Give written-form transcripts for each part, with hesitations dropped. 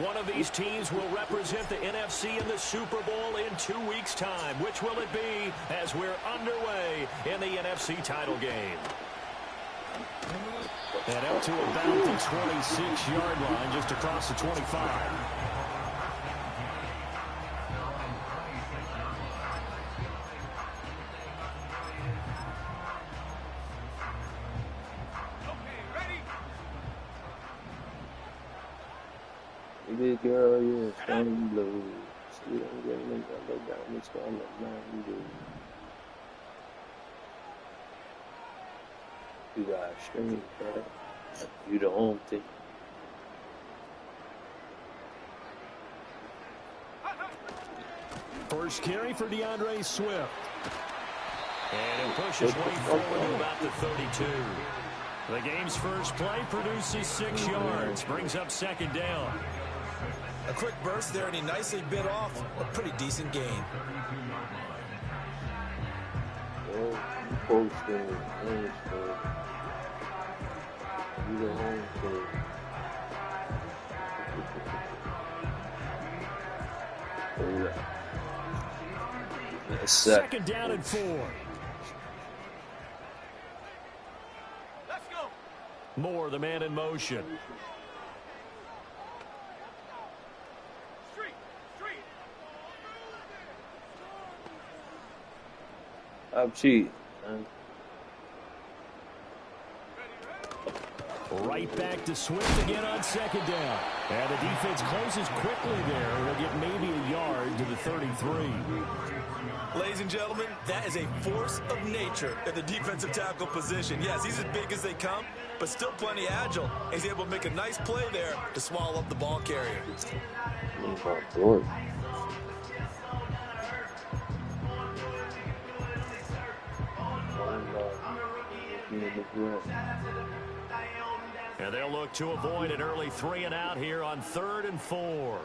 One of these teams will represent the NFC in the Super Bowl in 2 weeks' time. Which will it be as we're underway in the NFC title game? And up to about the 26-yard line, just across the 25. Big girl, yeah, strong blue. See them getting them down, it's going to mountain blue. You got a string, bro. You the home team. First carry for DeAndre Swift. And it pushes way forward to about the 32. The game's first play produces 6 yards, brings up second down. A quick burst there, and he nicely bit off a pretty decent gain. Second down and 4. Let's go. Moore, the man in motion. I'm cheating. Right back to Swift again on second down. And the defense closes quickly there. They'll get maybe a yard to the 33. Ladies and gentlemen, that is a force of nature at the defensive tackle position. Yes, he's as big as they come, but still plenty agile. He's able to make a nice play there to swallow up the ball carrier. And they'll look to avoid an early 3 and out here on 3rd and 4.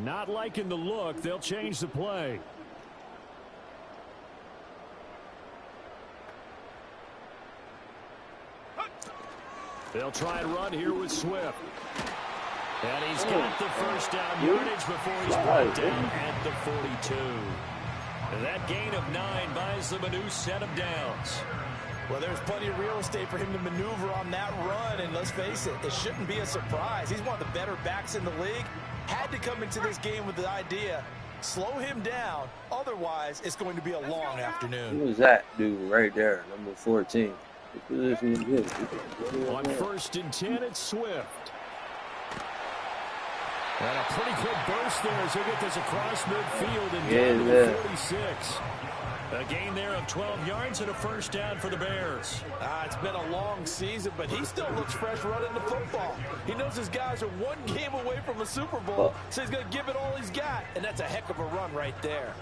Not liking the look. They'll change the play. They'll try and run here with Swift. And he's got the first down yardage before he's brought down at the 42. And that gain of 9 buys them a new set of downs. Well, there's plenty of real estate for him to maneuver on that run. And let's face it, it shouldn't be a surprise. He's one of the better backs in the league. Had to come into this game with the idea, slow him down. Otherwise, it's going to be a long afternoon. Who was that dude right there, number 14? On 1st and 10, it's Swift. And a pretty quick burst there as he'll get this across midfield and down to the 46. A gain there of 12 yards and a first down for the Bears. It's been a long season, but he still looks fresh running the football. He knows his guys are one game away from a Super Bowl, so he's going to give it all he's got, and that's a heck of a run right there.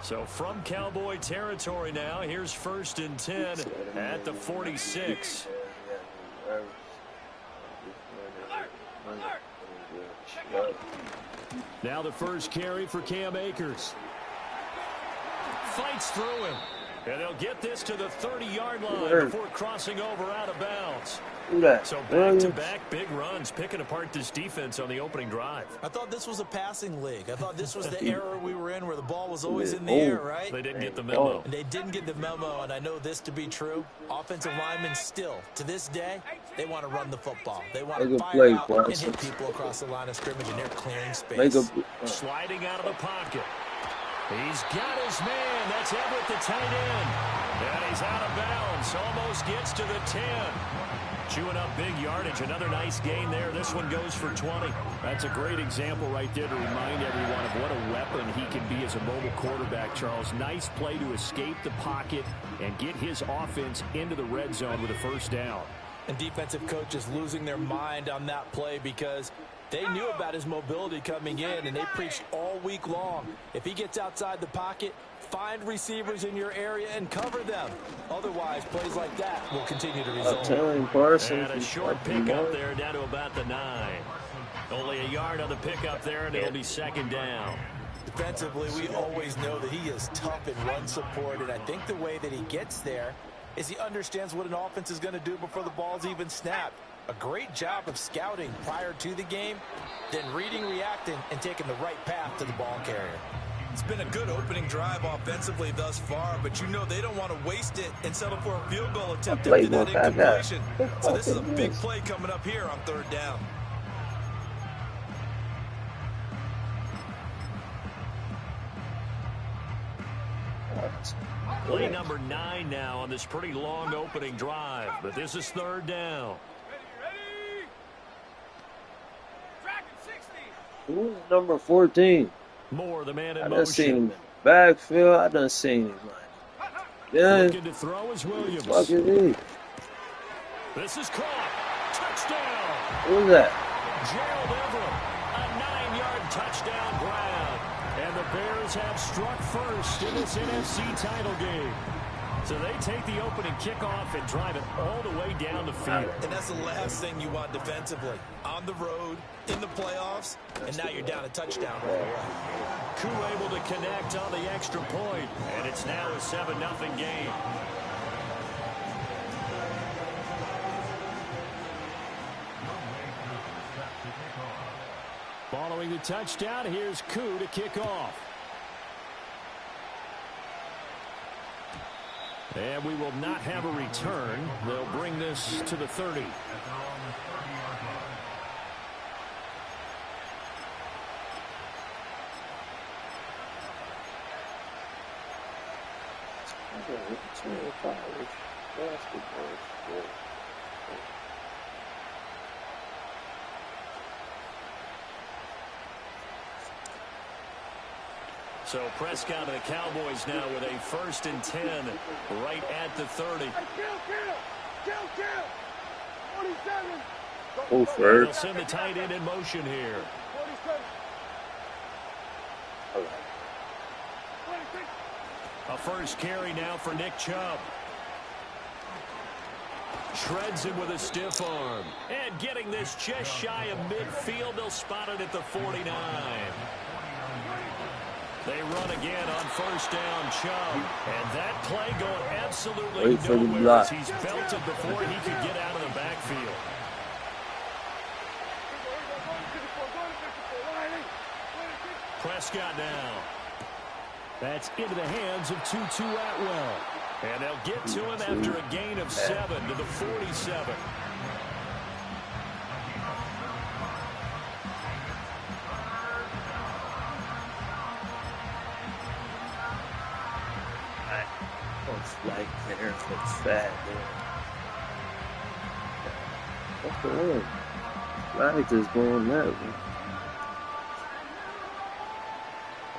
So from Cowboy territory now, here's 1st and 10 at the 46. Now the first carry for Cam Akers. Fights through him. And they'll get this to the 30-yard line before crossing over out of bounds. So back-to-back big runs, picking apart this defense on the opening drive. I thought this was a passing league. I thought this was the era we were in where the ball was always in the air, right? They didn't get the memo. And they didn't get the memo, and I know this to be true. Offensive linemen still, to this day, they want to run the football. They want to fire out and hit people across the line of scrimmage, and they're clearing space. Sliding out of the pocket. He's got his man. That's Everett, the tight end. And he's out of bounds. Almost gets to the 10. Chewing up big yardage. Another nice gain there. This one goes for 20. That's a great example right there to remind everyone of what a weapon he can be as a mobile quarterback, Charles. Nice play to escape the pocket and get his offense into the red zone with a first down. And defensive coaches losing their mind on that play because they knew about his mobility coming in, and they preached all week long. If he gets outside the pocket, find receivers in your area and cover them. Otherwise, plays like that will continue to result. And a short pickup there down to about the 9. Only a yard on the pickup there, and it'll be second down. Defensively, we always know that he is tough in run support, and I think the way that he gets there is he understands what an offense is going to do before the ball's even snapped. A great job of scouting prior to the game, then reading, reacting, and taking the right path to the ball carrier. It's been a good opening drive offensively thus far, but you know they don't want to waste it and settle for a field goal attempt after that incompletion. So this is a big play coming up here on third down. Play number 9 now on this pretty long opening drive, but this is third down. Who's number 14? Moore, the man in I motion. done seen him in the backfield. I done seen him. Yeah. Looking to throw is Williams. What the fuck is he? This is caught. Touchdown. Who's that? Gerald Everett, a 9-yard touchdown grab. And the Bears have struck first in this NFC title game. So they take the opening kickoff and drive it all the way down the field. And that's the last thing you want defensively. On the road, in the playoffs, and now you're down a touchdown right away. Koo able to connect on the extra point, and it's now a 7-0 game. Following the touchdown, here's Koo to kick off. And we will not have a return. They'll bring this to the 30. So Prescott and the Cowboys now with a 1st and 10 right at the 30. Oh, They'll send the tight end in motion here. A first carry now for Nick Chubb. Shreds him with a stiff arm. And getting this just shy of midfield, they'll spot it at the 49. They run again on 1st down, Chubb. And that play going absolutely nowhere as he's belted before he could get out of the backfield. Prescott now. That's into the hands of Tutu Atwell. And they'll get to him after a gain of 7 to the 47. Like there, it's fat there. What's the one? Flag is going that way.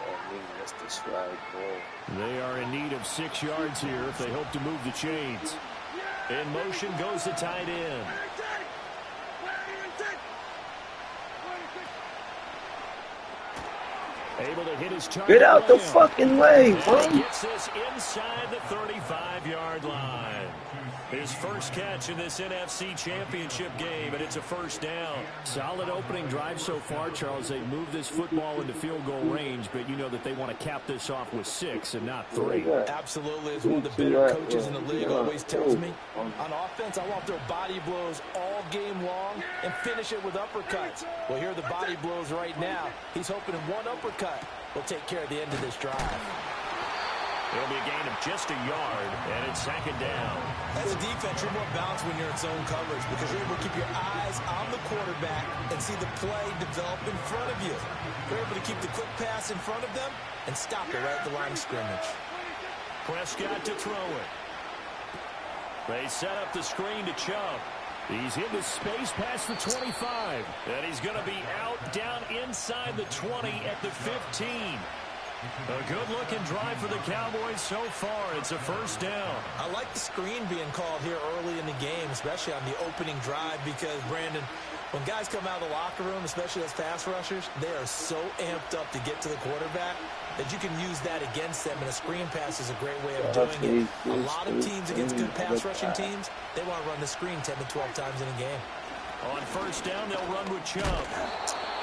I mean, that's the flag going. They are in need of 6 yards here if they hope to move the chains. In motion goes the tight end. Able to hit his target. Get out the fucking way, bro. He gets this inside the 35-yard line. His first catch in this NFC Championship game, and it's a 1st down. Solid opening drive so far, Charles. They moved this football into field goal range, but you know that they want to cap this off with 6 and not 3. Absolutely. As one of the better coaches in the league always tells me, on offense, I want their body blows all game long and finish it with uppercuts. Well, here are the body blows right now. He's hoping in one uppercut will take care of the end of this drive. It'll be a gain of just a yard, and it's 2nd down. As a defense, you're more balanced when you're in zone coverage because you're able to keep your eyes on the quarterback and see the play develop in front of you. You're able to keep the quick pass in front of them and stop it right at the line of scrimmage. Prescott to throw it. They set up the screen to Chubb. He's into space past the 25. And he's going to be out down inside the 20 at the 15. A good-looking drive for the Cowboys so far. It's a 1st down. I like the screen being called here early in the game, especially on the opening drive, because, Brandon, when guys come out of the locker room, especially as pass rushers, they are so amped up to get to the quarterback that you can use that against them, and a screen pass is a great way of doing it. A lot of teams against good pass rushing teams, they want to run the screen 10 to 12 times in a game. On first down, they'll run with Chubb.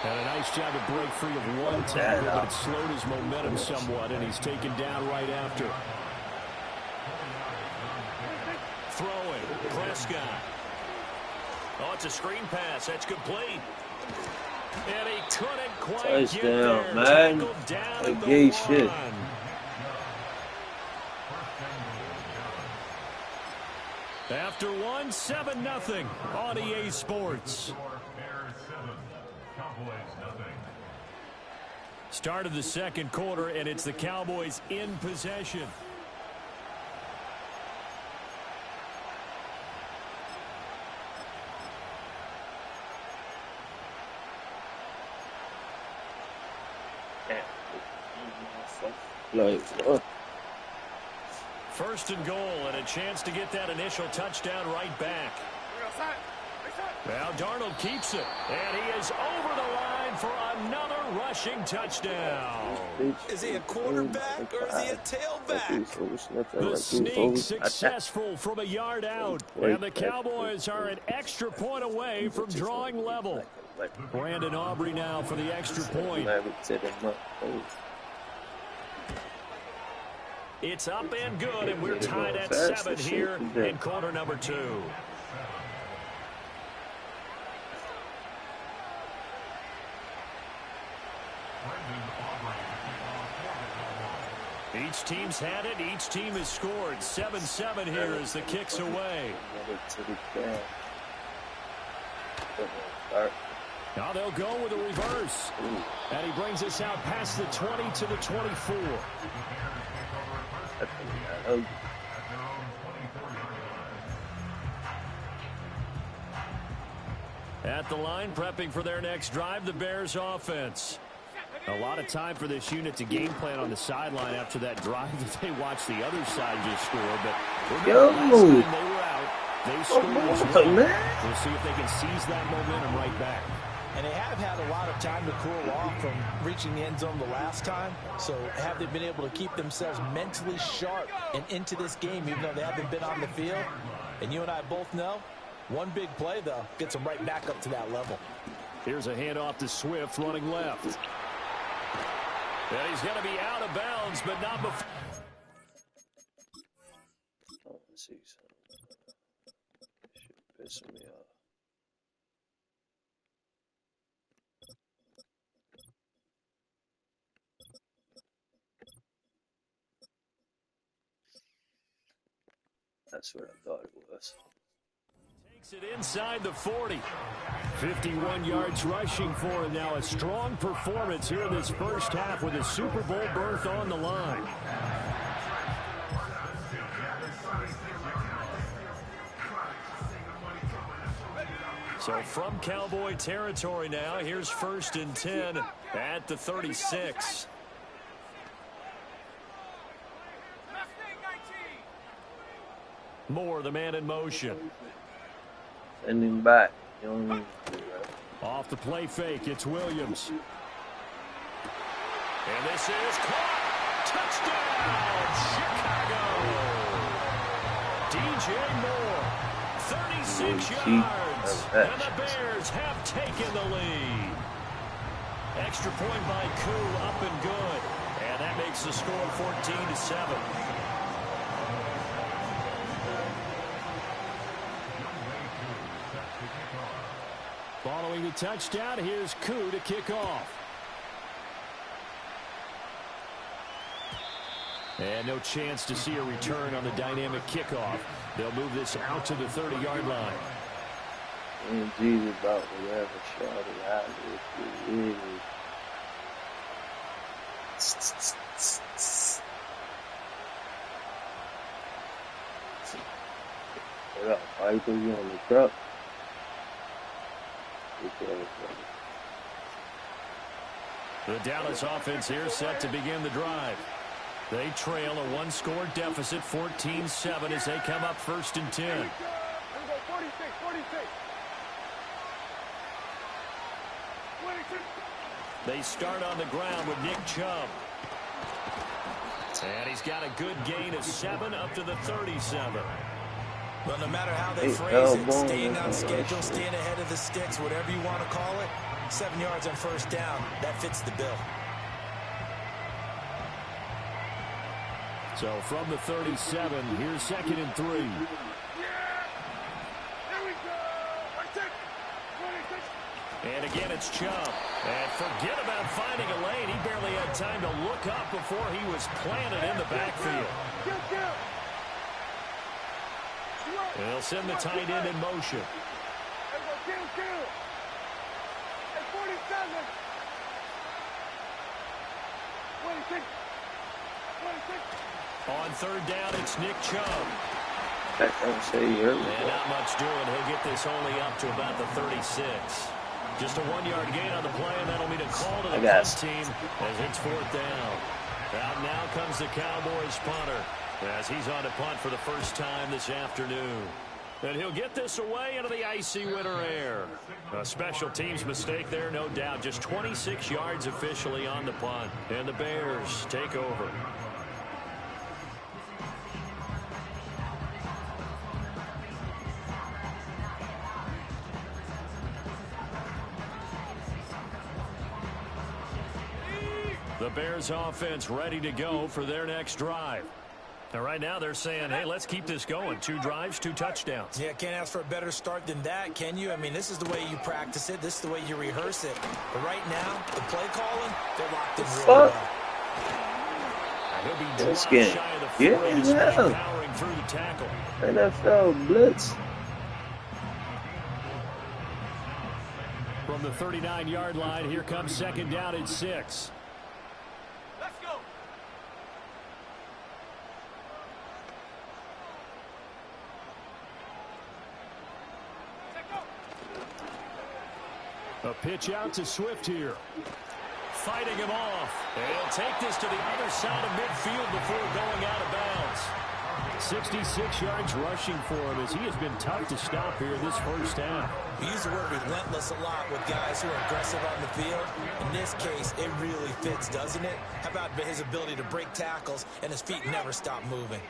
And a nice job to break free of one tackle, but it slowed his momentum somewhat, and he's taken down right after. Throwing, Prescott. Oh, it's a screen pass. That's complete. And he couldn't quite get there. Man. Tackled down at the Gay 1. shit. After 1, 7-0 on EA Sports. Start of the second quarter, and it's the Cowboys in possession. Like, what? First and goal, and a chance to get that initial touchdown right back. Now Darnold keeps it, and he is over the line for another rushing touchdown. Is he a quarterback or is he a tailback? The sneak successful from a yard out, and the Cowboys are an extra point away from drawing level. Brandon Aubrey now for the extra point. It's up and good, and we're tied at 7 here in quarter number 2. Each team's had it. Each team has scored. 7-7 here as the kick's away. Now they'll go with a reverse. And he brings us out past the 20 to the 24. At the line, prepping for their next drive, the Bears offense. A lot of time for this unit to game plan on the sideline after that drive that they watched the other side just score. But remember, last time they were out, they scored as well. We'll see if they can seize that momentum right back. And they have had a lot of time to cool off from reaching the end zone the last time. So have they been able to keep themselves mentally sharp and into this game, even though they haven't been on the field? And you and I both know, one big play, though, gets them right back up to that level. Here's a handoff to Swift running left. And he's going to be out of bounds, but not before. Oh, let's see something. This should piss me off. That's what I thought it was. Takes it inside the 40. 51 yards rushing for him now. A strong performance here in this first half with a Super Bowl berth on the line. So from Cowboy territory now, here's 1st and 10 at the 36. Moore, the man in motion. Sending back. Off the play fake, it's Williams. And this is caught. Touchdown, Chicago. DJ Moore, 36 yards. And the Bears have taken the lead. Extra point by Koo, up and good. And that makes the score 14-7. Following the touchdown, here's Koo to kick off. And no chance to see a return on the dynamic kickoff. They'll move this out to the 30-yard line. And Jesus about to have a shot at out of What up, Piper? You on the truck? The Dallas offense here set to begin the drive. They trail a one-score deficit, 14-7, as they come up 1st and 10. They start on the ground with Nick Chubb. And he's got a good gain of 7 up to the 37. Well, no matter how they Hey, phrase it, ball, staying on schedule, staying ahead of the sticks, whatever you want to call it, 7 yards on first down, that fits the bill. So from the 37, here's 2nd and 3. And again, it's Chubb. And forget about finding a lane. He barely had time to look up before he was planted in the backfield. And they'll send the tight end in motion. On 3rd down, it's Nick Chubb. And not much doing. He'll get this only up to about the 36. Just a 1-yard gain on the play, and that'll mean a call to the punt team as it's 4th down. Out now comes the Cowboys punter as he's on to punt for the first time this afternoon. And he'll get this away into the icy winter air. A special teams mistake there, no doubt. Just 26 yards officially on the punt. And the Bears take over. The Bears offense ready to go for their next drive. And right now they're saying, hey, let's keep this going. 2 drives, 2 touchdowns. Yeah, can't ask for a better start than that, can you? I mean, this is the way you practice it. This is the way you rehearse it. But right now, the play calling, they're locked in real well. He'll be dropped shy of the 40 despite powering through the tackle. NFL blitz. From the 39-yard line, here comes 2nd down and 6. A pitch out to Swift here. Fighting him off. And he'll take this to the other side of midfield before going out of bounds. 66 yards rushing for him as he has been tough to stop here this first half. We use the word relentless a lot with guys who are aggressive on the field. In this case, it really fits, doesn't it? How about his ability to break tackles and his feet never stop moving?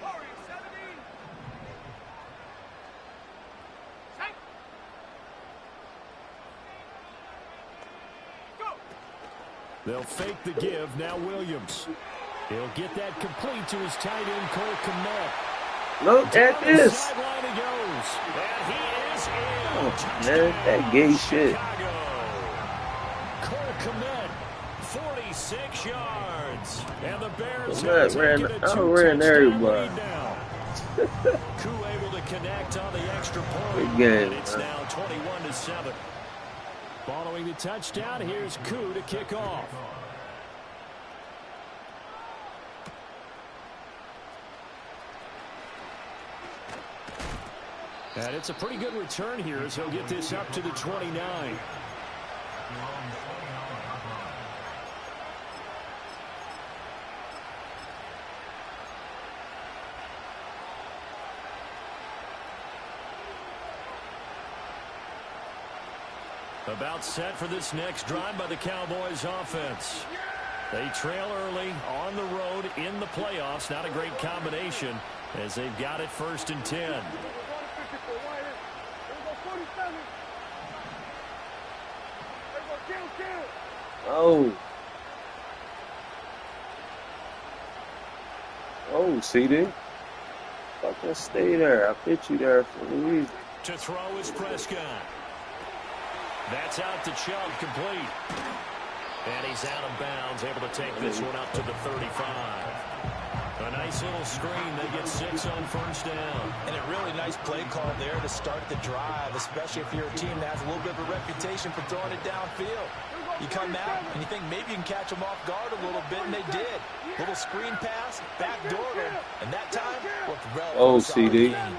They'll fake the give. Now Williams. He'll get that complete to his tight end, Cole Kmet. Look at this. Sideline he goes. And he is in. Oh, man, that gay shit. Cole Kmet, 46 yards. And the Bears have taken a 2-touchdown lead now. Koo able to connect on the extra point. And it's now 21-7. Following the touchdown, here's Koo to kick off. And it's a pretty good return here as he'll get this up to the 29. About set for this next drive by the Cowboys offense. They trail early on the road in the playoffs. Not a great combination as they've got it 1st and 10. Oh, CD. Fucking stay there. I put you there for a reason. To throw is Prescott. That's out to Chubb, complete. And he's out of bounds, able to take this one up to the 35. A nice little screen. They get 6 on 1st down. And a really nice play call there to start the drive, especially if you're a team that has a little bit of a reputation for throwing it downfield. You come out and you think maybe you can catch them off guard a little bit, and they did. Little screen pass, backdoor them, and that time looked relatively solid. CD. Game.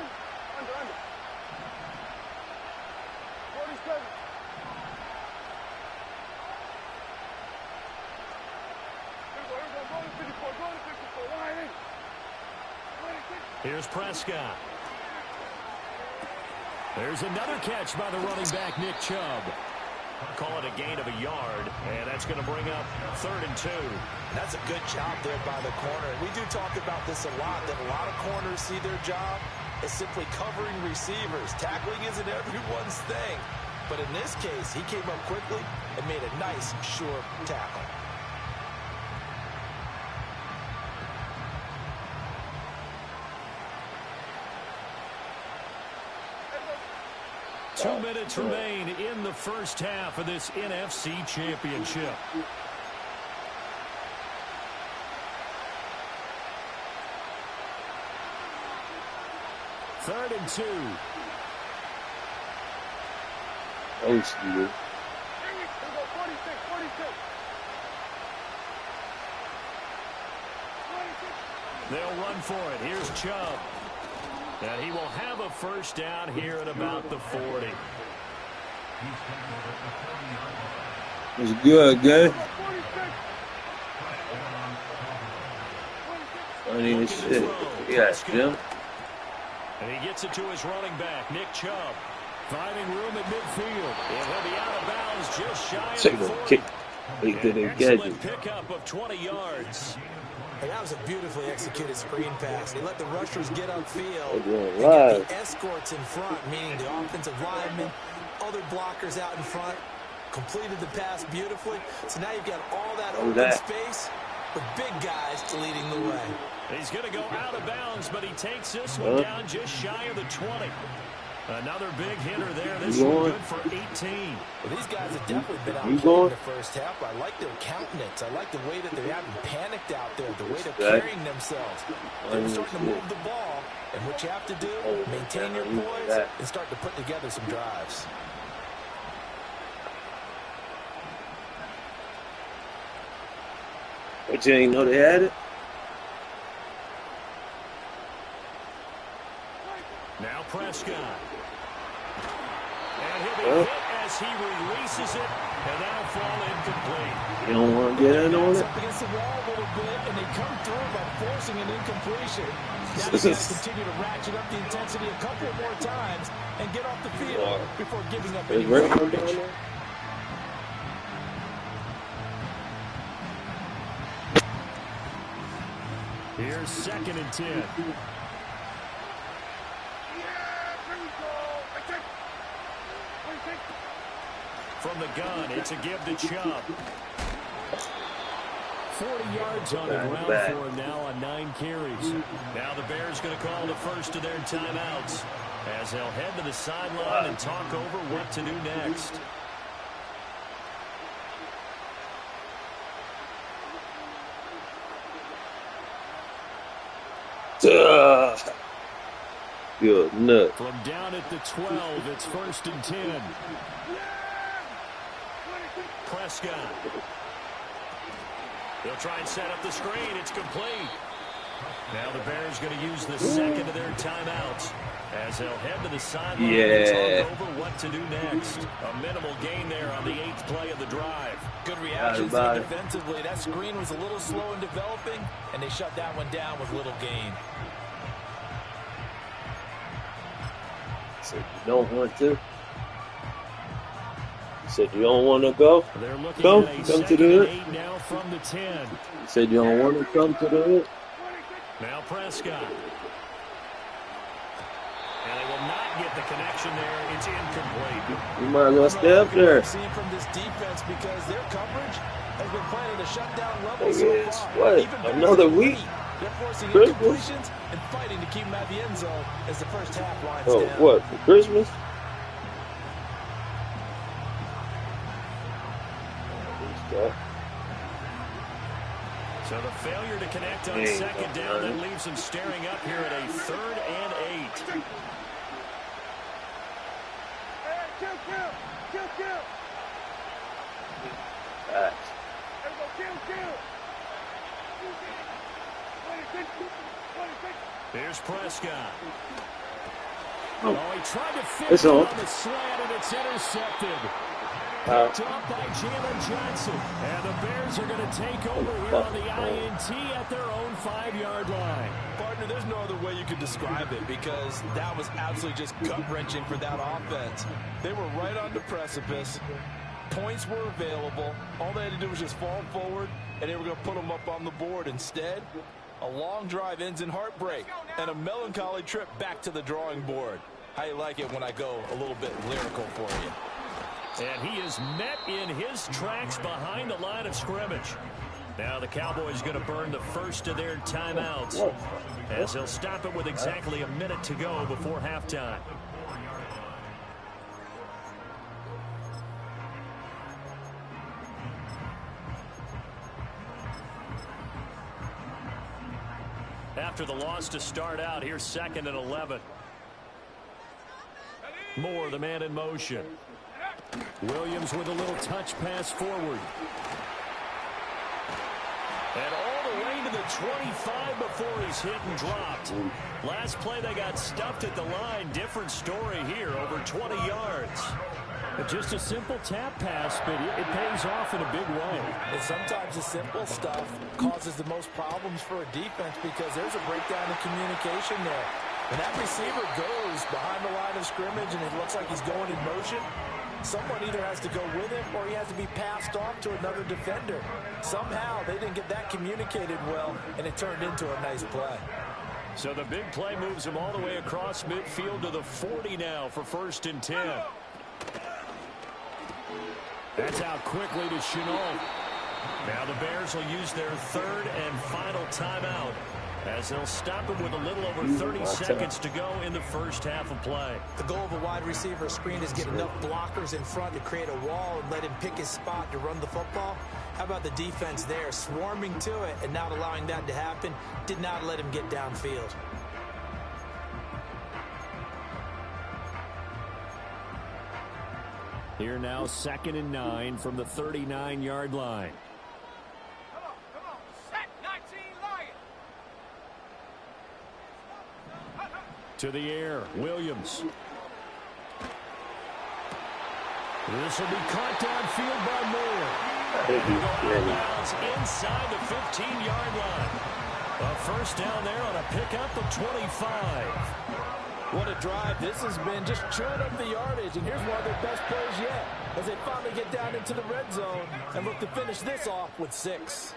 Here's Prescott. There's another catch by the running back, Nick Chubb. Call it a gain of a yard, and that's going to bring up 3rd and 2. That's a good job there by the corner. We do talk about this a lot, that a lot of corners see their job is simply covering receivers. Tackling isn't everyone's thing. But in this case, he came up quickly and made a nice, sure tackle. Two minutes remain in the first half of this NFC Championship. Third and 2. Oh, shit. They'll run for it. Here's Chubb. And he will have a first down here at about the 40. It's good, guy. Funny as shit. Yeah, Jim. And he gets it to his running back, Nick Chubb. Finding room at midfield. And he'll be out of bounds just shy of the 40. An excellent pickup of 20 yards. And that was a beautifully executed screen pass. They let the rushers get upfield. They got the escorts in front, meaning the offensive linemen, other blockers out in front. Completed the pass beautifully. So now you've got all that open space with big guys leading the way. He's going to go out of bounds, but he takes this one down just shy of the 20. Another big hitter there. This one good for 18. Well, these guys have definitely been out in the first half. I like their countenance. I like the way that they haven't panicked out there, the way they're carrying themselves. They're starting to move the ball. And what you have to do, maintain your poise and start to put together some drives. But you ain't know they had it? Now Prescott. And he'll be hit as he releases it, and that'll fall incomplete. You don't want to get in on it? Up against the wall a little bit, and they come through by forcing an incompletion. Now they got to continue to ratchet up the intensity a couple more times and get off the field before giving up any more yardage. Here's 2nd and 10. From the gun, it's a give to Chubb. 40 yards on the ground for him now on 9 carries. Now the Bears going to call the first of their timeouts as they'll head to the sideline and talk over what to do next. Good nut. From down at the 12, it's 1st and 10. Prescott. They'll try and set up the screen. It's complete. Now the Bears going to use the second of their timeouts as they'll head to the sideline and talk over what to do next. A minimal gain there on the 8th play of the drive. Good reactions there defensively. That screen was a little slow in developing, and they shut that one down with little gain. Said you don't want to. You said you don't want to go. Come to the hood. Now from the 10. You said you don't want to come to the hood. Now Prescott. And they will not get the connection there. It's incomplete. You might as well stay up there. Seeing from this defense because their coverage has been playing at a shutdown level so far. What? Another week? They're forcing incompletions and fighting to keep them at the end zone as the first half winds down. What, for Christmas? So the failure to connect on 2nd down, that leaves them staring up here at a 3rd and 8. Here's Prescott. Oh, he tried to fit it on the slant, and it's intercepted. Picked up by Jalen Johnson. And the Bears are going to take over here on the INT at their own 5-yard line. Partner, there's no other way you could describe it because that was absolutely just gut-wrenching for that offense. They were right on the precipice. Points were available. All they had to do was just fall forward, and they were going to put them up on the board. Instead, A long drive ends in heartbreak and a melancholy trip back to the drawing board. How you like it when I go a little bit lyrical for you? And he is met in his tracks behind the line of scrimmage. Now the Cowboys going to burn the first of their timeouts as they'll stop it with exactly a minute to go before halftime. After the loss to start out, here's 2nd and 11. Moore, the man in motion. Williams with a little touch pass forward. And all the way to the 25 before he's hit and dropped. Last play they got stuffed at the line. Different story here, over 20 yards. Just a simple tap pass, but it pays off in a big way. And sometimes the simple stuff causes the most problems for a defense because there's a breakdown in communication there. When that receiver goes behind the line of scrimmage and it looks like he's going in motion, someone either has to go with him or he has to be passed off to another defender. Somehow they didn't get that communicated well, and it turned into a nice play. So the big play moves him all the way across midfield to the 40 now for 1st and 10. That's out quickly to Chenault. Now the Bears will use their 3rd and final timeout as they'll stop him with a little over 30 seconds to go in the first half of play. The goal of a wide receiver screen is get enough blockers in front to create a wall and let him pick his spot to run the football. How about the defense there, swarming to it and not allowing that to happen? Did not let him get downfield. Here now 2nd and 9 from the 39-yard line. Come on, set 19 Lion. To the air, Williams. This will be caught downfield by Moore. Inside the 15-yard line. A first down there on a pickup of 25. What a drive. This has been just chewing up the yardage, and here's one of their best plays yet as they finally get down into the red zone and look to finish this off with 6.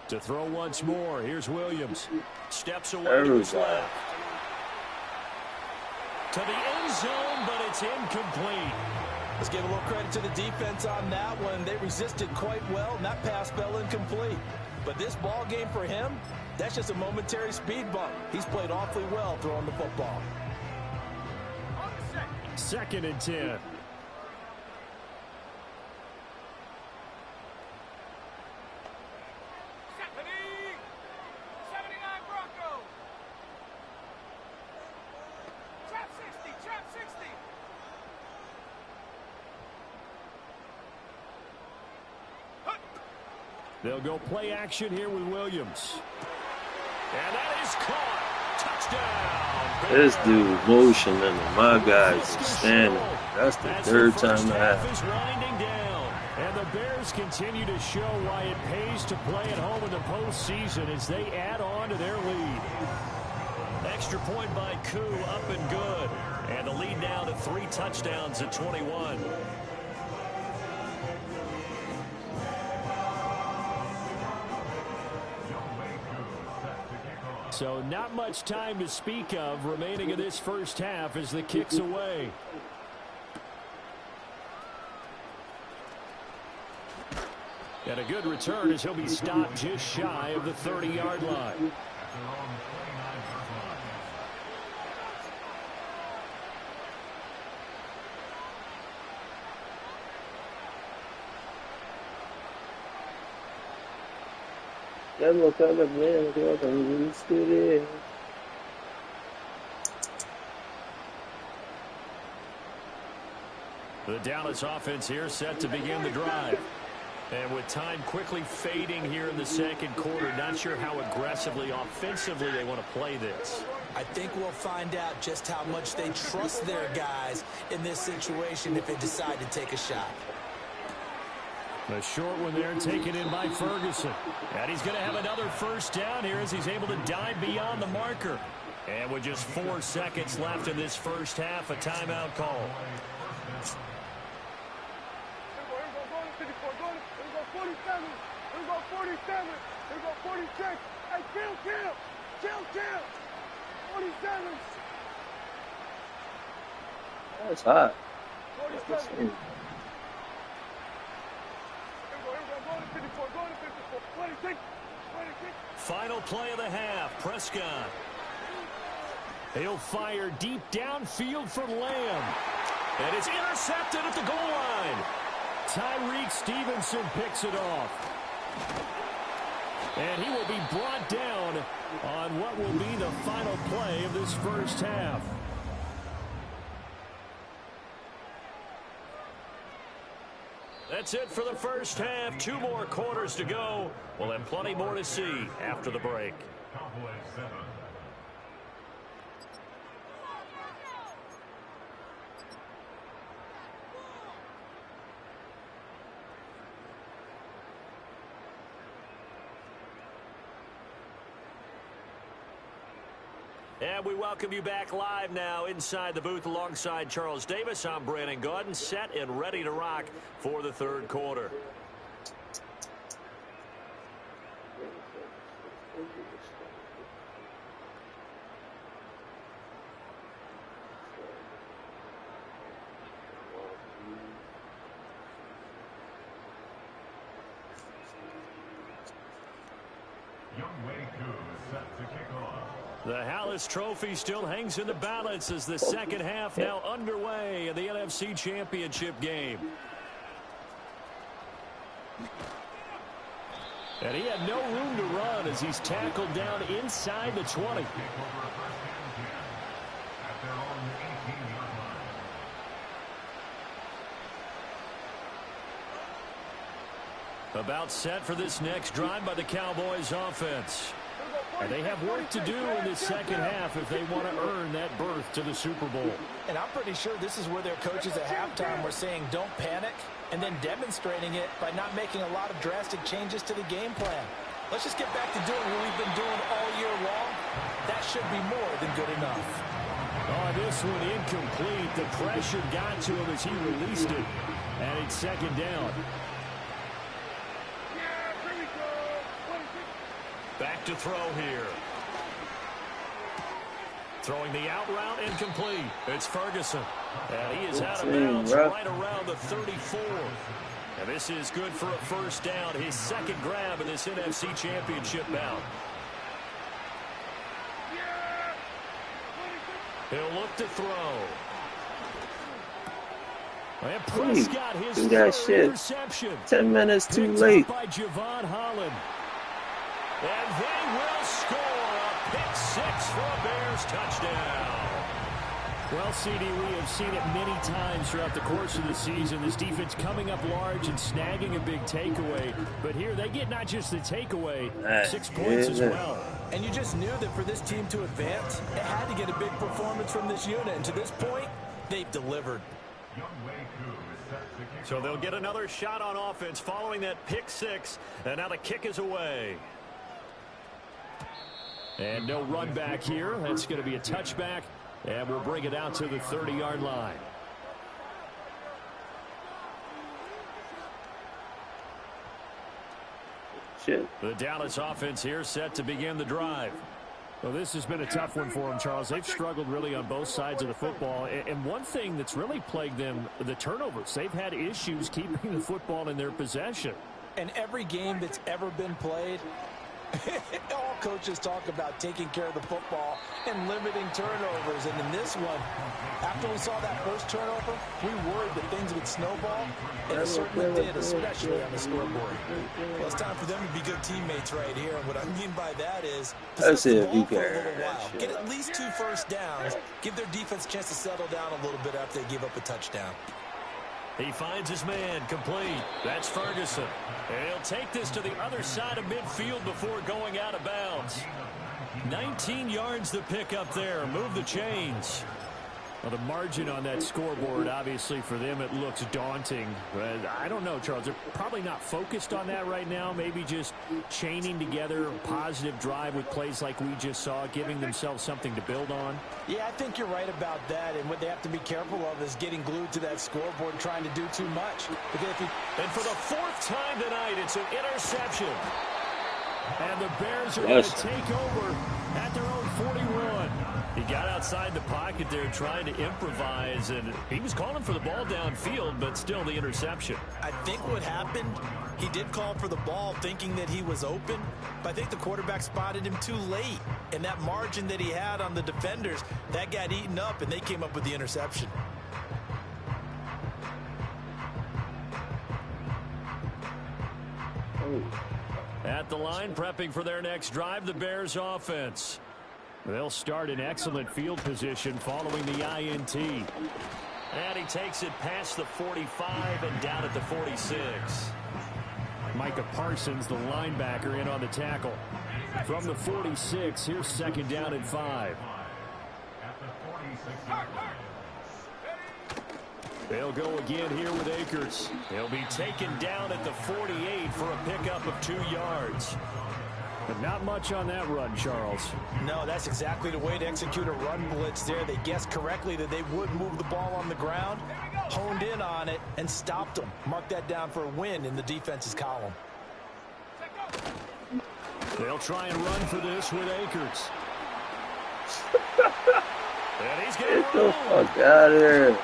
To throw once more, here's Williams. Steps away to his left. To the end zone, but it's incomplete. Let's give a little credit to the defense on that one. They resisted quite well, and that pass fell incomplete. But this ball game for him, that's just a momentary speed bump. He's played awfully well throwing the football. 2nd and 10. They'll go play action here with Williams. And that is caught. Touchdown. This dude motioning, and my guy's standing. That's the third time I have. Is winding down. And the Bears continue to show why it pays to play at home in the postseason as they add on to their lead. Extra point by Ncaa, up and good. And the lead now to 3 touchdowns at 21. So not much time to speak of remaining in this first half as the kick's away. And a good return as he'll be stopped just shy of the 30-yard line. The Dallas offense here set to begin the drive. And with time quickly fading here in the second quarter, not sure how aggressively, offensively they want to play this. I think we'll find out just how much they trust their guys in this situation if they decide to take a shot. A short one there taken in by Ferguson. And he's going to have another first down here as he's able to dive beyond the marker. And with just 4 seconds left in this first half, a timeout call. Here we go 47. Here we go 47. Here we go 46. Hey, kill. 47. That's hot. 47. Here we go to 54. Go to 54. 26. Final play of the half. Prescott. He'll fire deep downfield for Lamb. And it's intercepted at the goal line. Tyreek Stevenson picks it off. And he will be brought down on what will be the final play of this first half. That's it for the first half. 2 more quarters to go. We'll have plenty more to see after the break. And we welcome you back live now inside the booth alongside Charles Davis. I'm Brandon Gaudin, set and ready to rock for the third quarter. The Hallis Trophy still hangs in the balance as the second half now underway in the NFC Championship game. And he had no room to run as he's tackled down inside the 20. About set for this next drive by the Cowboys offense. And they have work to do in this second half if they want to earn that berth to the Super Bowl. And I'm pretty sure this is where their coaches at halftime were saying don't panic, and then demonstrating it by not making a lot of drastic changes to the game plan. Let's just get back to doing what we've been doing all year long. That should be more than good enough. Oh, this one incomplete. The pressure got to him as he released it. And it's second down. Back to throw here. Throwing the out route incomplete. It's Ferguson. And he is out of bounds right around the 34. And this is good for a first down. His second grab in this NFC Championship bout. He'll look to throw. And Prescott his third interception. 10 minutes too late. By Javon Holland. And they will score a pick six for a Bears touchdown. Well, CD, we have seen it many times throughout the course of the season. This defense coming up large and snagging a big takeaway. But here they get not just the takeaway, 6 points as well. And you just knew that for this team to advance, it had to get a big performance from this unit. And to this point, they've delivered. So they'll get another shot on offense following that pick six. And now the kick is away. And no run back here. That's going to be a touchback. And we'll bring it out to the 30-yard line. Shit. The Dallas offense here set to begin the drive. Well, this has been a tough one for them, Charles. They've struggled really on both sides of the football. And one thing that's really plagued them, the turnovers. They've had issues keeping the football in their possession. And every game that's ever been played, all coaches talk about taking care of the football and limiting turnovers. And in this one, after we saw that first turnover, we worried that things would snowball, and it certainly did, especially on the scoreboard. Well, it's time for them to be good teammates right here. And what I mean by that is That's possess the it, ball you for a can. little while. Get at least 2 first downs. Give their defense a chance to settle down a little bit after they give up a touchdown. He finds his man complete. That's Ferguson. And he'll take this to the other side of midfield before going out of bounds. 19 yards the pick up there. Move the chains. Well, the margin on that scoreboard, obviously, for them, it looks daunting. But I don't know, Charles. They're probably not focused on that right now. Maybe just chaining together a positive drive with plays like we just saw, giving themselves something to build on. Yeah, I think you're right about that. And what they have to be careful of is getting glued to that scoreboard, trying to do too much. And for the 4th time tonight, it's an interception. And the Bears are going to take over at their own 41. He got outside the pocket there trying to improvise, and he was calling for the ball downfield, but still the interception. I think what happened, he did call for the ball thinking that he was open, but I think the quarterback spotted him too late. And that margin that he had on the defenders, that got eaten up, and they came up with the interception. At the line, prepping for their next drive, the Bears offense. They'll start in excellent field position following the INT. And he takes it past the 45 and down at the 46. Micah Parsons, the linebacker, in on the tackle. From the 46, here's 2nd down and 5. They'll go again here with Akers. He'll be taken down at the 48 for a pickup of 2 yards. But not much on that run, Charles. No, that's exactly the way to execute a run blitz there. They guessed correctly that they would move the ball on the ground, honed in on it, and stopped them. Mark that down for a win in the defense's column. They'll try and run for this with Akers. And he's going to Get the fuck out of here.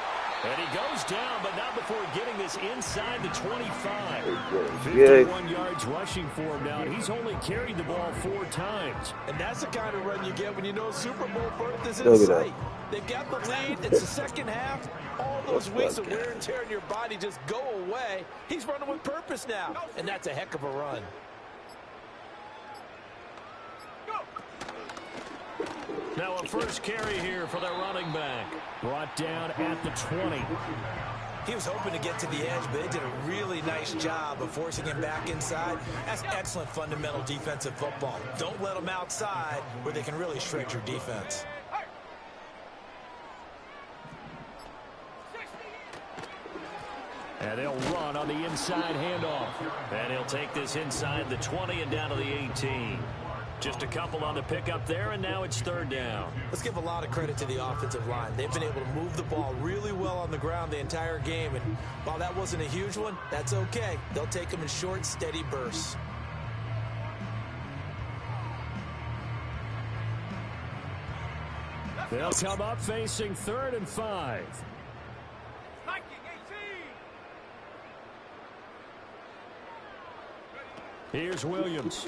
And he goes down, but not before getting this inside the 25. 51 yards rushing for him now. He's only carried the ball 4 times. And that's the kind of run you get when you know Super Bowl berth is in sight. They've got the lead. It's the second half. All those weeks of wear and tear in your body just go away. He's running with purpose now, and that's a heck of a run. Now a first carry here for their running back. Brought down at the 20. He was hoping to get to the edge, but they did a really nice job of forcing him back inside. That's excellent fundamental defensive football. Don't let them outside where they can really shred your defense. And they'll run on the inside handoff. And he'll take this inside the 20 and down to the 18. Just a couple on the pickup there, and now it's 3rd down. Let's give a lot of credit to the offensive line. They've been able to move the ball really well on the ground the entire game, and while that wasn't a huge one, that's okay. They'll take them in short, steady bursts. They'll come up facing 3rd and 5. Here's Williams.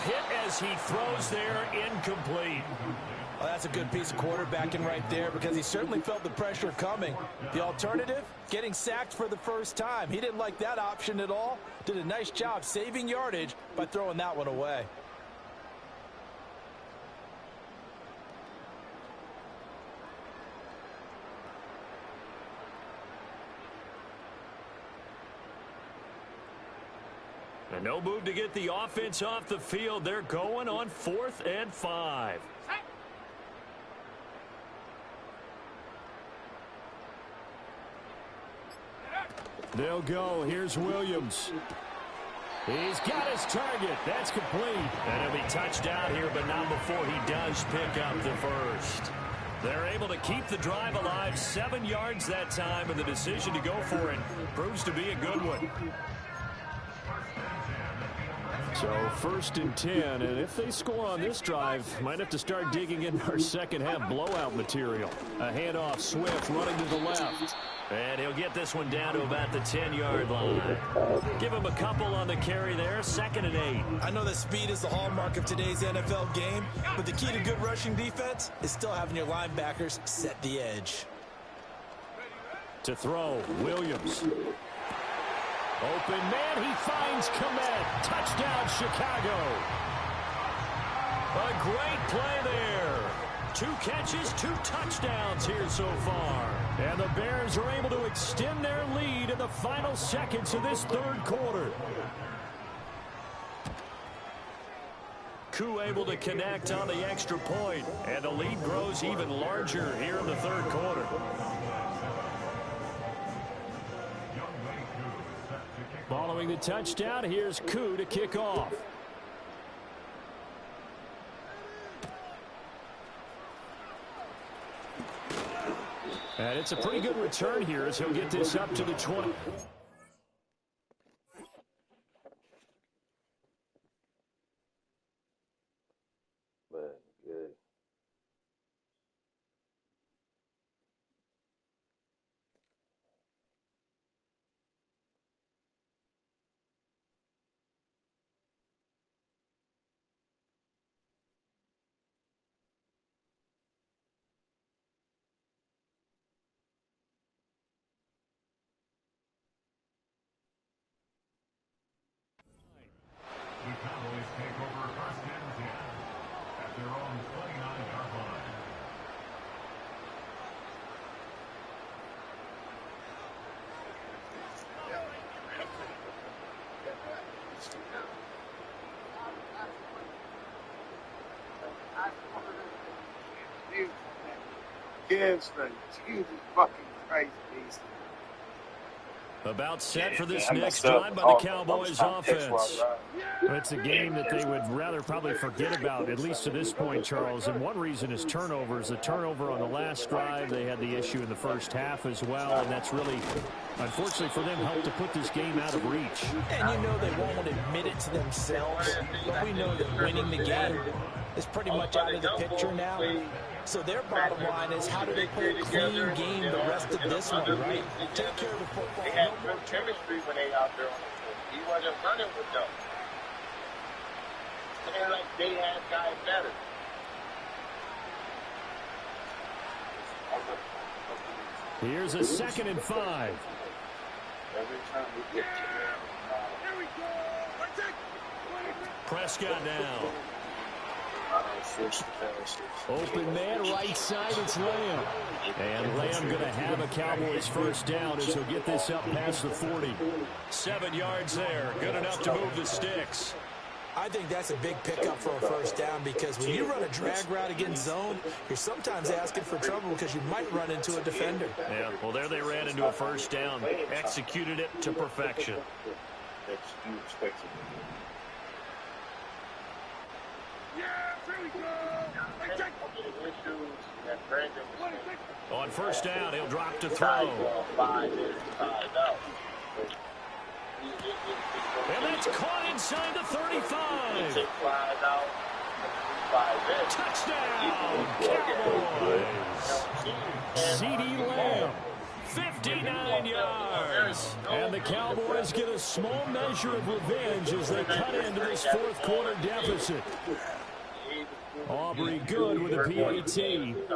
Hit as he throws there, incomplete. Well, that's a good piece of quarterbacking right there because he certainly felt the pressure coming. The alternative, getting sacked for the first time. He didn't like that option at all. Did a nice job saving yardage by throwing that one away. And no move to get the offense off the field. They're going on 4th and 5. They'll go. Here's Williams. He's got his target. That's complete. And he'll be touched out here, but not before he does pick up the first. They're able to keep the drive alive. 7 yards that time, and the decision to go for it proves to be a good one. So 1st and 10, and if they score on this drive, might have to start digging in our second half blowout material. A handoff, Swift running to the left. And he'll get this one down to about the 10-yard line. Give him a couple on the carry there, 2nd and 8. I know that speed is the hallmark of today's NFL game, but the key to good rushing defense is still having your linebackers set the edge. To throw, Williams. Open man, he finds Komet. Touchdown, Chicago. A great play there. 2 catches, 2 touchdowns here so far. And the Bears are able to extend their lead in the final seconds of this 3rd quarter. Ncaa able to connect on the extra point, and the lead grows even larger here in the third quarter. Following the touchdown, here's Ncaa to kick off. And it's a pretty good return here as he'll get this up to the 20. Good. The Cowboys take over first and 10 at their own 29-yard line. Kids, Jesus fucking Christ, beast. About set for this next drive by the Cowboys offense. It's a game that they would rather probably forget about, at least to this point, Charles. And one reason is turnovers. The turnover on the last drive, they had the issue in the first half as well. And that's really, unfortunately for them, helped to put this game out of reach. And you know they won't admit it to themselves, but we know that winning the game is pretty much out of the picture now. So their bottom line is, how do they play a clean game the rest of this one, right? Take care of the football. They had good chemistry when they out there on the field. He wasn't running with them. And like they had guys better. Here's a 2nd and 5. Every time we get to Here we go. Prescott down. Open man, right side, it's Lamb. And Lamb going to have a Cowboys first down as he'll get this up past the 40. 7 yards there, good enough to move the sticks. I think that's a big pickup for a first down, because when you run a drag route against zone, you're sometimes asking for trouble because you might run into a defender. Yeah, well, there they ran into a first down, executed it to perfection. On first down, he'll drop to throw. And that's caught inside the 35. Touchdown, Cowboys. C.D. Lamb, 59 yards. And the Cowboys get a small measure of revenge as they cut into this fourth quarter deficit. Aubrey good with a PAT,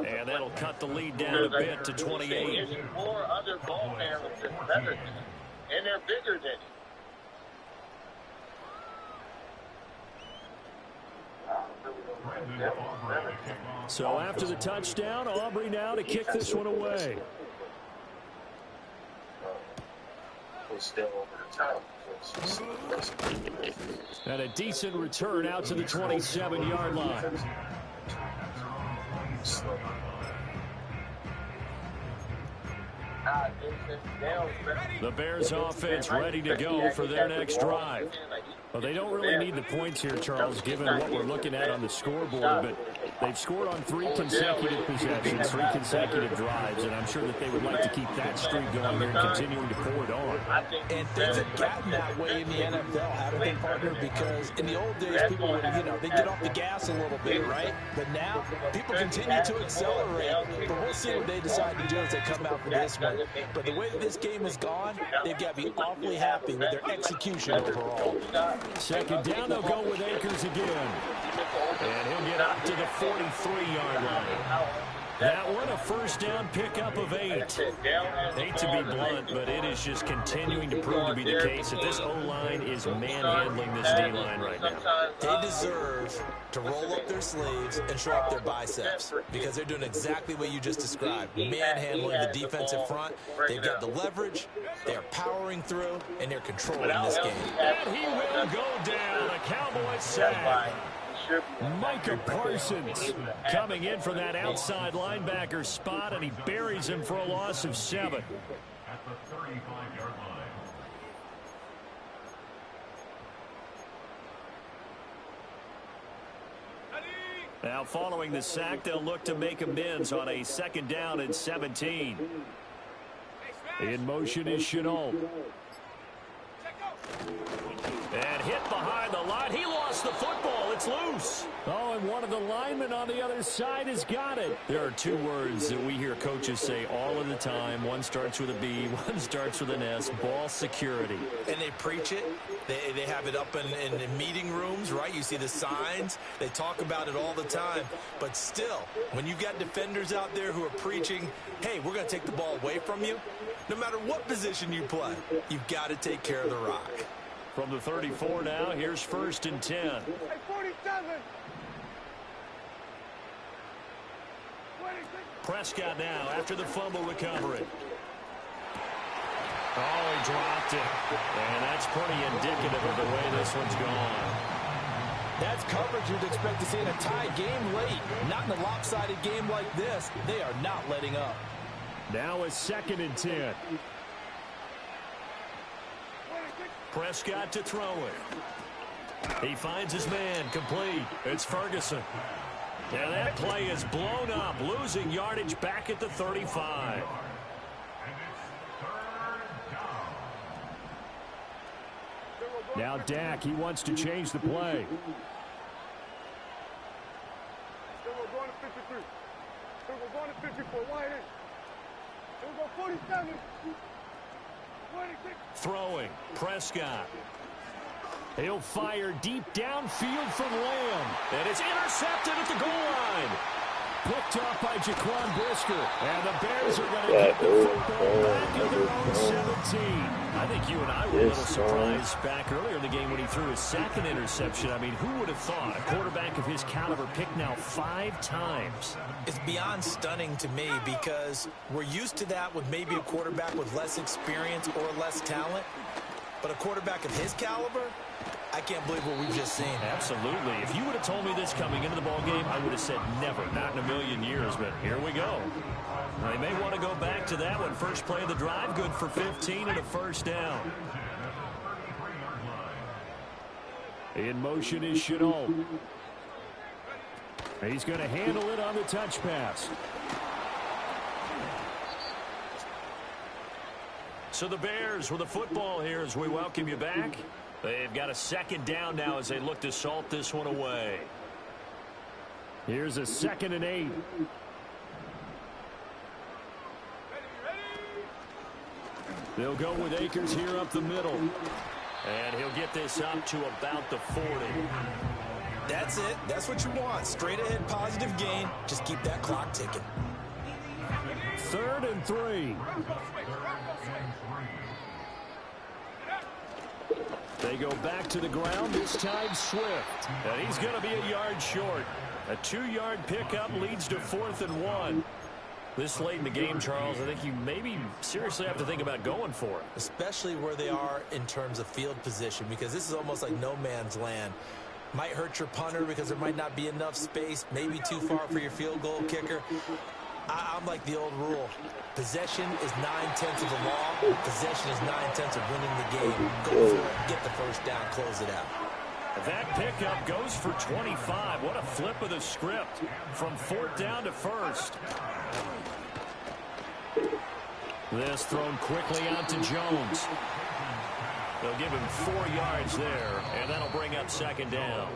and that'll cut the lead down a bit to 28. Four other ball bearers that's better than him, and they're bigger than him. So after the touchdown, Aubrey now to kick this one away. Still over the top. And a decent return out to the 27-yard line. The Bears offense ready to go for their next drive. Well, they don't really need the points here, Charles, given what we're looking at on the scoreboard, but they've scored on 3 consecutive possessions, 3 consecutive drives, and I'm sure that they would like to keep that streak going here and continuing to pour it on. And things have gotten that way in the NFL, haven't they, partner? Because in the old days, people would, they get off the gas a little bit, right? But now, people continue to accelerate, but we'll see what they decide to do as they come out for this one. But the way that this game has gone, they've got to be awfully happy with their execution overall. Second down, they'll go with Akers again. And he'll get up to the 43-yard line. That one, a first down pickup of 8. Hate to be blunt, but it is just continuing to prove to be the case that this O-line is manhandling this D-line right now. They deserve to roll up their sleeves and show up their biceps, because they're doing exactly what you just described, manhandling the defensive front. They've got the leverage, they're powering through, and they're controlling this game. And he will go down. A Cowboys sack. should be. Micah Parsons coming in from that outside linebacker spot, and he buries him for a loss of 7. At the 35-yard line. Now following the sack, they'll look to make amends on a 2nd down and 17. In motion is Chenault. And hit behind the line. He lost the football. It's loose. Oh, and one of the linemen on the other side has got it. There are 2 words that we hear coaches say all of the time. One starts with a B, one starts with an S. Ball security. And they preach it. They have it up in meeting rooms, right? You see the signs. They talk about it all the time. But still, when you've got defenders out there who are preaching, hey, we're going to take the ball away from you, no matter what position you play, you've got to take care of the rock. From the 34 now, here's 1st and 10. Hey, 47. 26. Prescott now after the fumble recovery. Oh, he dropped it. And that's pretty indicative of the way this one's gone. That's coverage you'd expect to see in a tie game late. Not in a lopsided game like this. They are not letting up. Now a 2nd and 10. Prescott to throw it. He finds his man complete. It's Ferguson. Now that play is blown up, losing yardage back at the 35. And it's 3rd down. Now Dak, he wants to change the play. Then we're going to 53. Then we're going to 54. Wide in. Then we go 47. 26. Throwing. Prescott. He'll fire deep downfield from Lamb. And it's intercepted at the goal line. Picked off by Jaquan Brisker. And the Bears are going to get the football back at their own 17. I think you and I were a little surprised back earlier in the game when he threw his 2nd interception. I mean, who would have thought a quarterback of his caliber picked now 5 times? It's beyond stunning to me because we're used to that with maybe a quarterback with less experience or less talent. But a quarterback of his caliber, I can't believe what we've just seen. Absolutely. If you would have told me this coming into the ballgame, I would have said never, not in a million years. But here we go. They may want to go back to that one. First play of the drive, good for 15 and a 1st down. In motion is Chenault. He's going to handle it on the touch pass. So the Bears with the football here as we welcome you back. They've got a 2nd down now as they look to salt this one away. Here's a 2nd and 8. They'll go with Akers here up the middle. And he'll get this up to about the 40. That's it. That's what you want. Straight ahead positive gain. Just keep that clock ticking. 3rd and 3. They go back to the ground, this time Swift. And he's going to be a yard short. A 2-yard pickup leads to 4th and 1. This late in the game, Charles, I think you maybe seriously have to think about going for it. Especially where they are in terms of field position, because this is almost like no man's land. Might hurt your punter because there might not be enough space, maybe too far for your field goal kicker. I'm like the old rule. Possession is 9/10 of the law. Possession is 9/10 of winning the game. Go for it. Get the 1st down. Close it out. That pickup goes for 25. What a flip of the script from 4th down to 1st. This thrown quickly out to Jones. They'll give him 4 yards there, and that'll bring up 2nd down.